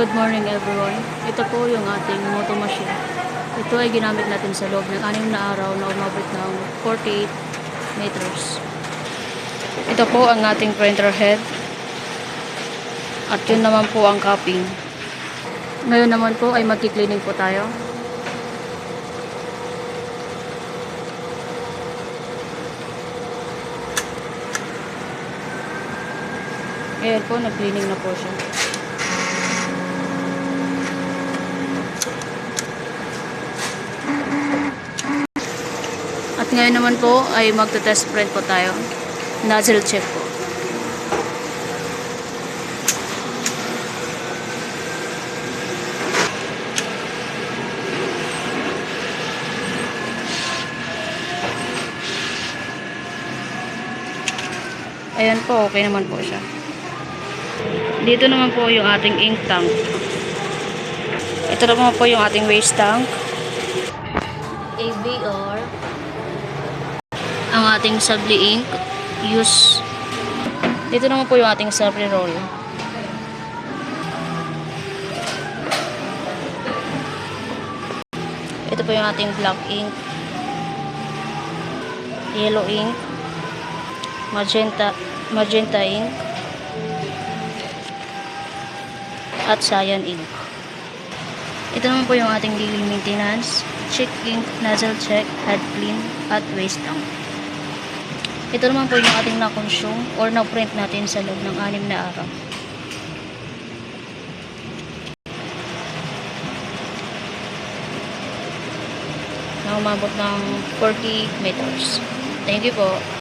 Good morning everyone. Ito po yung ating moto machine. Ito ay ginamit natin sa loob ng 6 na araw na umabot ng 48 meters. Ito po ang ating printer head. At yun naman po ang cupping. Ngayon naman po ay magki-cleaning po tayo. Ayan po, nag-cleaning na po siya. At ngayon naman po ay magte-test print po tayo. Nozzle check po. Ayan po, okay naman po siya. Dito naman po yung ating ink tank. Ito naman po yung ating waste tank. ABR. Ang ating Sabli ink. Use. Dito naman po yung ating Sabli roll. Ito po yung ating black ink. Yellow ink. Magenta ink. At cyan ink. Ito naman po yung ating daily maintenance, check ink, nozzle check, head clean, at waste tank. Ito naman po yung ating na-consume or na-print natin sa loob ng 6 na araw. Na umabot ng 40 meters. Thank you po.